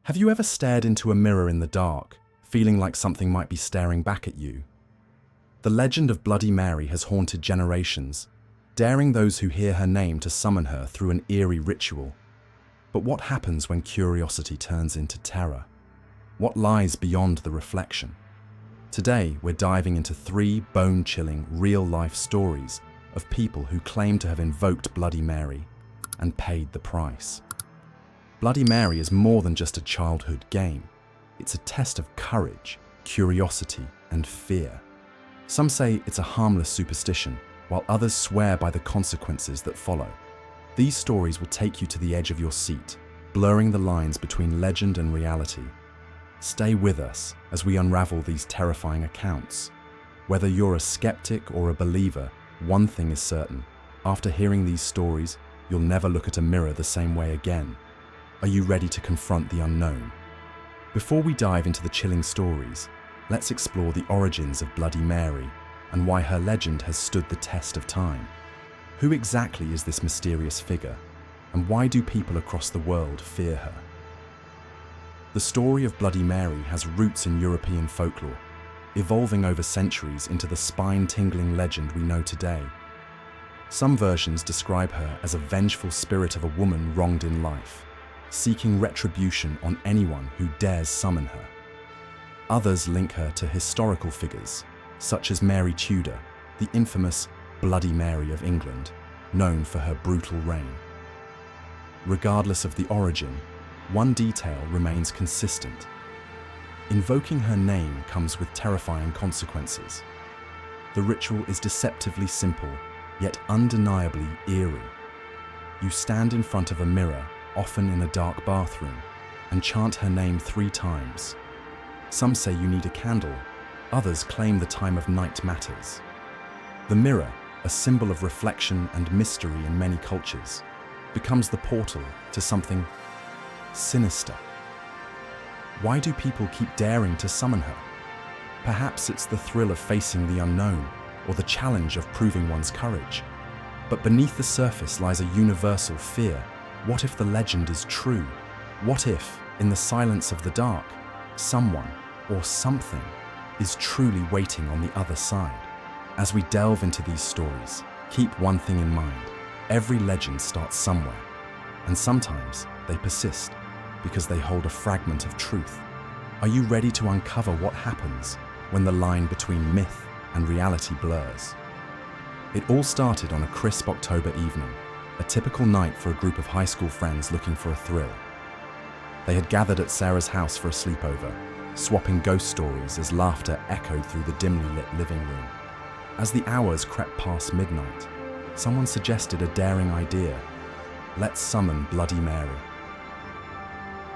Have you ever stared into a mirror in the dark, feeling like something might be staring back at you? The legend of Bloody Mary has haunted generations, daring those who hear her name to summon her through an eerie ritual. But what happens when curiosity turns into terror? What lies beyond the reflection? Today, we're diving into 3 bone-chilling, real-life stories of people who claim to have invoked Bloody Mary and paid the price. Bloody Mary is more than just a childhood game. It's a test of courage, curiosity, and fear. Some say it's a harmless superstition, while others swear by the consequences that follow. These stories will take you to the edge of your seat, blurring the lines between legend and reality. Stay with us as we unravel these terrifying accounts. Whether you're a skeptic or a believer, one thing is certain. After hearing these stories, you'll never look at a mirror the same way again. Are you ready to confront the unknown? Before we dive into the chilling stories, let's explore the origins of Bloody Mary and why her legend has stood the test of time. Who exactly is this mysterious figure, and why do people across the world fear her? The story of Bloody Mary has roots in European folklore, evolving over centuries into the spine-tingling legend we know today. Some versions describe her as a vengeful spirit of a woman wronged in life, seeking retribution on anyone who dares summon her. Others link her to historical figures, such as Mary Tudor, the infamous Bloody Mary of England, known for her brutal reign. Regardless of the origin, one detail remains consistent. Invoking her name comes with terrifying consequences. The ritual is deceptively simple, yet undeniably eerie. You stand in front of a mirror, often in a dark bathroom, and chant her name 3 times. Some say you need a candle, others claim the time of night matters. The mirror, a symbol of reflection and mystery in many cultures, becomes the portal to something sinister. Why do people keep daring to summon her? Perhaps it's the thrill of facing the unknown, or the challenge of proving one's courage. But beneath the surface lies a universal fear. What if the legend is true? What if, in the silence of the dark, someone or something is truly waiting on the other side? As we delve into these stories, keep one thing in mind. Every legend starts somewhere, and sometimes they persist because they hold a fragment of truth. Are you ready to uncover what happens when the line between myth and reality blurs? It all started on a crisp October evening, a typical night for a group of high school friends looking for a thrill. They had gathered at Sarah's house for a sleepover, swapping ghost stories as laughter echoed through the dimly lit living room. As the hours crept past midnight, someone suggested a daring idea. Let's summon Bloody Mary.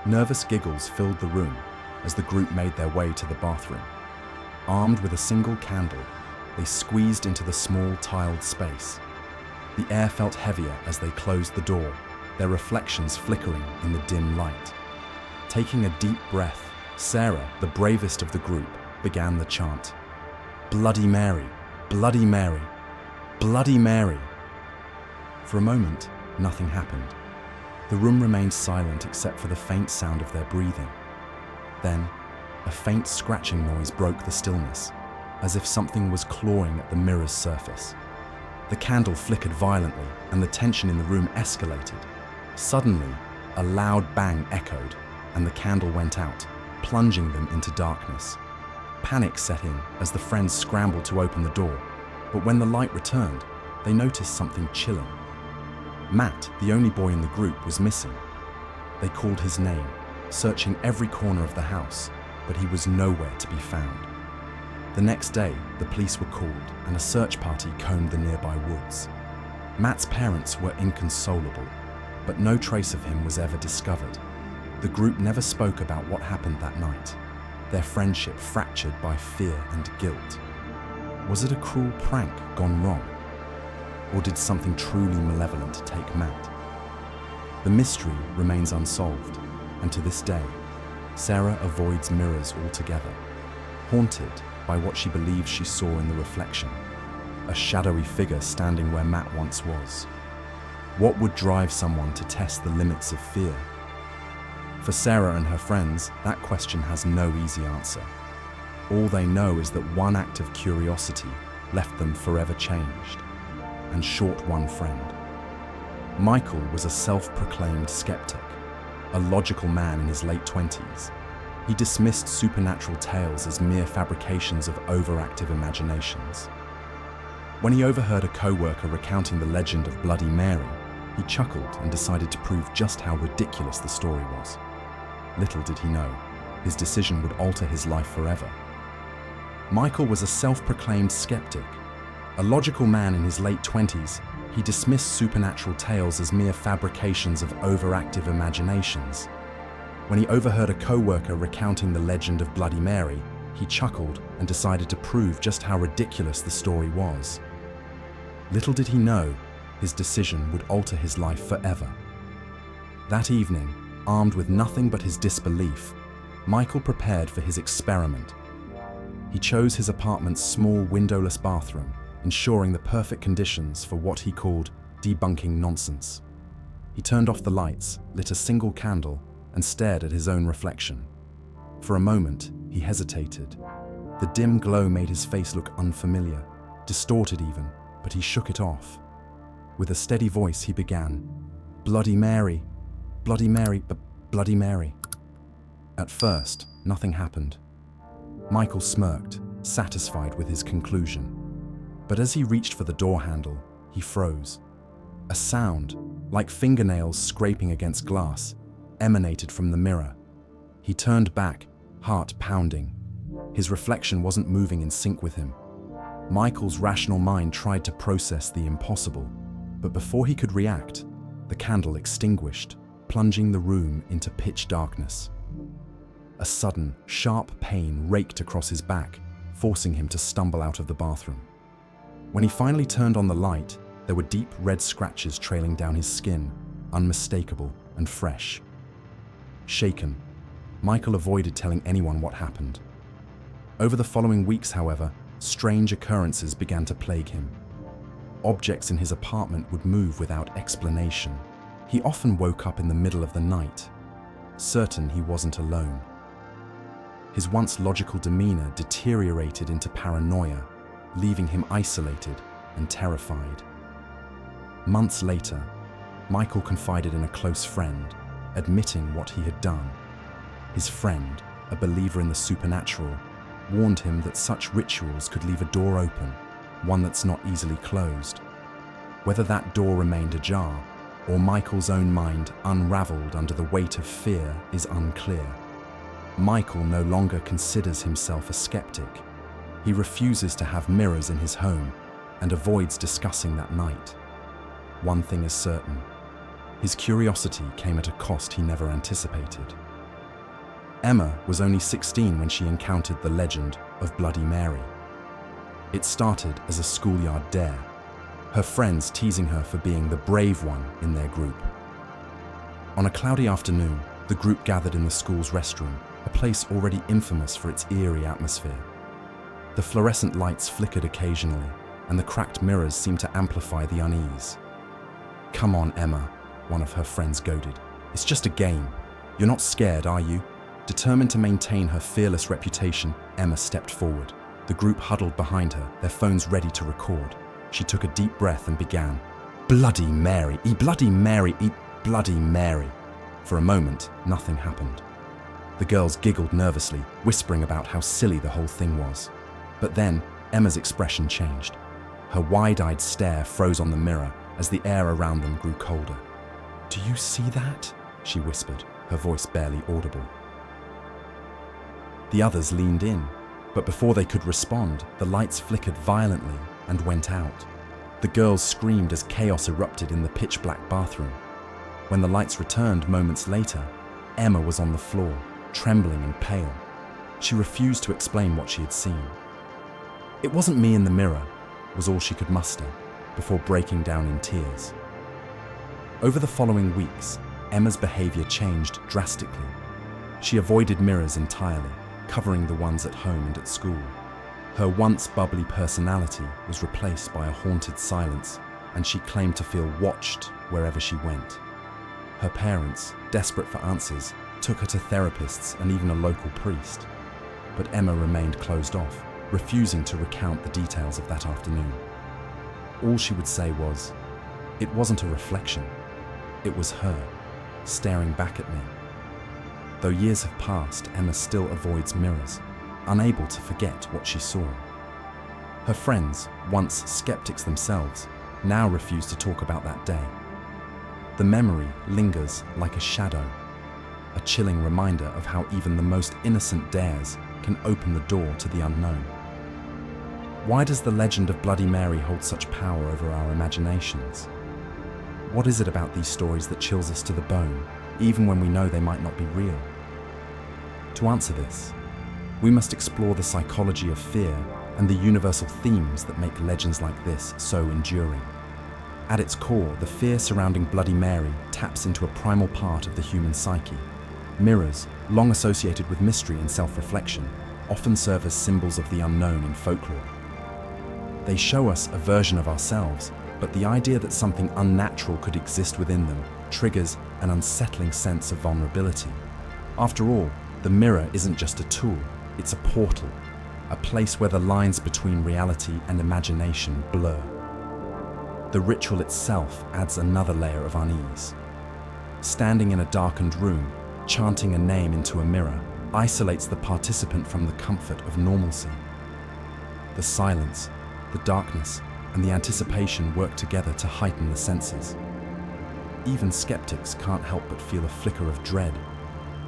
Nervous giggles filled the room as the group made their way to the bathroom. Armed with a single candle, they squeezed into the small tiled space. The air felt heavier as they closed the door, their reflections flickering in the dim light. Taking a deep breath, Sarah, the bravest of the group, began the chant. Bloody Mary, Bloody Mary, Bloody Mary. For a moment, nothing happened. The room remained silent except for the faint sound of their breathing. Then, a faint scratching noise broke the stillness, as if something was clawing at the mirror's surface. The candle flickered violently, and the tension in the room escalated. Suddenly, a loud bang echoed, and the candle went out, plunging them into darkness. Panic set in as the friends scrambled to open the door, but when the light returned, they noticed something chilling. Matt, the only boy in the group, was missing. They called his name, searching every corner of the house, but he was nowhere to be found. The next day, the police were called and a search party combed the nearby woods. Matt's parents were inconsolable, but no trace of him was ever discovered. The group never spoke about what happened that night, their friendship fractured by fear and guilt. Was it a cruel prank gone wrong? Or did something truly malevolent take Matt? The mystery remains unsolved, and to this day, Sarah avoids mirrors altogether, haunted by what she believes she saw in the reflection, a shadowy figure standing where Matt once was. What would drive someone to test the limits of fear? For Sarah and her friends, that question has no easy answer. All they know is that one act of curiosity left them forever changed and short one friend. Michael was a self-proclaimed skeptic, a logical man in his late 20s. He dismissed supernatural tales as mere fabrications of overactive imaginations. When he overheard a co-worker recounting the legend of Bloody Mary, he chuckled and decided to prove just how ridiculous the story was. Little did he know, his decision would alter his life forever. Michael was a self-proclaimed skeptic. A logical man in his late 20s, he dismissed supernatural tales as mere fabrications of overactive imaginations. When he overheard a co-worker recounting the legend of Bloody Mary, he chuckled and decided to prove just how ridiculous the story was. Little did he know, his decision would alter his life forever. That evening, armed with nothing but his disbelief, Michael prepared for his experiment. He chose his apartment's small windowless bathroom, ensuring the perfect conditions for what he called debunking nonsense. He turned off the lights, lit a single candle, and stared at his own reflection. For a moment, he hesitated. The dim glow made his face look unfamiliar, distorted even, but he shook it off. With a steady voice, he began, "Bloody Mary, Bloody Mary, Bloody Mary." At first, nothing happened. Michael smirked, satisfied with his conclusion. But as he reached for the door handle, he froze. A sound, like fingernails scraping against glass, emanated from the mirror. He turned back, heart pounding. His reflection wasn't moving in sync with him. Michael's rational mind tried to process the impossible, but before he could react, the candle extinguished, plunging the room into pitch darkness. A sudden, sharp pain raked across his back, forcing him to stumble out of the bathroom. When he finally turned on the light, there were deep red scratches trailing down his skin, unmistakable and fresh. Shaken, Michael avoided telling anyone what happened. Over the following weeks, however, strange occurrences began to plague him. Objects in his apartment would move without explanation. He often woke up in the middle of the night, certain he wasn't alone. His once logical demeanor deteriorated into paranoia, leaving him isolated and terrified. Months later, Michael confided in a close friend, admitting what he had done. His friend, a believer in the supernatural, warned him that such rituals could leave a door open, one that's not easily closed. Whether that door remained ajar, or Michael's own mind unraveled under the weight of fear, is unclear. Michael no longer considers himself a skeptic. He refuses to have mirrors in his home and avoids discussing that night. One thing is certain: his curiosity came at a cost he never anticipated. Emma was only 16 when she encountered the legend of Bloody Mary. It started as a schoolyard dare, her friends teasing her for being the brave one in their group. On a cloudy afternoon, the group gathered in the school's restroom, a place already infamous for its eerie atmosphere. The fluorescent lights flickered occasionally, and the cracked mirrors seemed to amplify the unease. "Come on, Emma," one of her friends goaded. "It's just a game. You're not scared, are you?" Determined to maintain her fearless reputation, Emma stepped forward. The group huddled behind her, their phones ready to record. She took a deep breath and began, "Bloody Mary, Bloody Mary, Bloody Mary." For a moment, nothing happened. The girls giggled nervously, whispering about how silly the whole thing was. But then, Emma's expression changed. Her wide-eyed stare froze on the mirror as the air around them grew colder. "Do you see that?" she whispered, her voice barely audible. The others leaned in, but before they could respond, the lights flickered violently and went out. The girls screamed as chaos erupted in the pitch-black bathroom. When the lights returned moments later, Emma was on the floor, trembling and pale. She refused to explain what she had seen. "It wasn't me in the mirror," was all she could muster, before breaking down in tears. Over the following weeks, Emma's behavior changed drastically. She avoided mirrors entirely, covering the ones at home and at school. Her once bubbly personality was replaced by a haunted silence, and she claimed to feel watched wherever she went. Her parents, desperate for answers, took her to therapists and even a local priest. But Emma remained closed off, refusing to recount the details of that afternoon. All she would say was, "It wasn't a reflection. It was her, staring back at me." Though years have passed, Emma still avoids mirrors, unable to forget what she saw. Her friends, once skeptics themselves, now refuse to talk about that day. The memory lingers like a shadow, a chilling reminder of how even the most innocent dares can open the door to the unknown. Why does the legend of Bloody Mary hold such power over our imaginations? What is it about these stories that chills us to the bone, even when we know they might not be real? To answer this, we must explore the psychology of fear and the universal themes that make legends like this so enduring. At its core, the fear surrounding Bloody Mary taps into a primal part of the human psyche. Mirrors, long associated with mystery and self-reflection, often serve as symbols of the unknown in folklore. They show us a version of ourselves, but the idea that something unnatural could exist within them triggers an unsettling sense of vulnerability. After all, the mirror isn't just a tool, it's a portal, a place where the lines between reality and imagination blur. The ritual itself adds another layer of unease. Standing in a darkened room, chanting a name into a mirror, isolates the participant from the comfort of normalcy. The silence, the darkness, and the anticipation work together to heighten the senses. Even skeptics can't help but feel a flicker of dread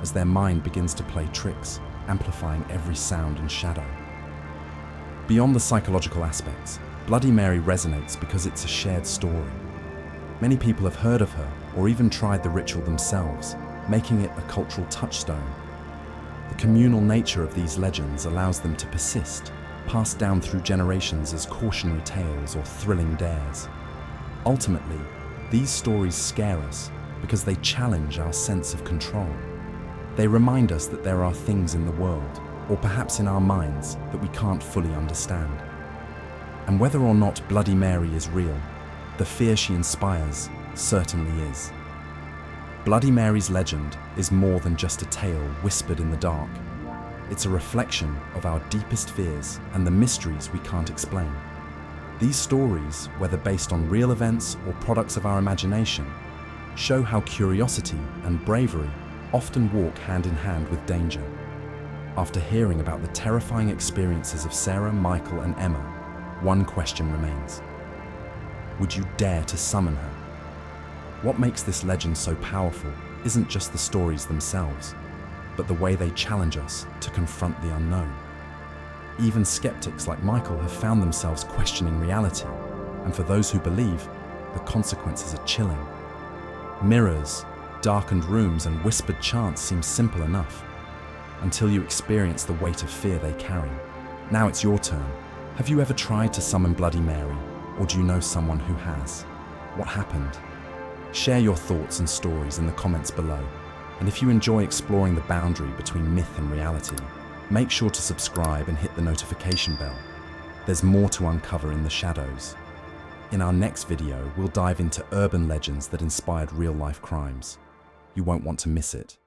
as their mind begins to play tricks, amplifying every sound and shadow. Beyond the psychological aspects, Bloody Mary resonates because it's a shared story. Many people have heard of her or even tried the ritual themselves, making it a cultural touchstone. The communal nature of these legends allows them to persist, passed down through generations as cautionary tales or thrilling dares. Ultimately, these stories scare us because they challenge our sense of control. They remind us that there are things in the world, or perhaps in our minds, that we can't fully understand. And whether or not Bloody Mary is real, the fear she inspires certainly is. Bloody Mary's legend is more than just a tale whispered in the dark. It's a reflection of our deepest fears and the mysteries we can't explain. These stories, whether based on real events or products of our imagination, show how curiosity and bravery often walk hand in hand with danger. After hearing about the terrifying experiences of Sarah, Michael, and Emma, one question remains. Would you dare to summon her? What makes this legend so powerful isn't just the stories themselves, but the way they challenge us to confront the unknown. Even skeptics like Michael have found themselves questioning reality, and for those who believe, the consequences are chilling. Mirrors, darkened rooms, and whispered chants seem simple enough, until you experience the weight of fear they carry. Now it's your turn. Have you ever tried to summon Bloody Mary, or do you know someone who has? What happened? Share your thoughts and stories in the comments below. And if you enjoy exploring the boundary between myth and reality, make sure to subscribe and hit the notification bell. There's more to uncover in the shadows. In our next video, we'll dive into urban legends that inspired real-life crimes. You won't want to miss it.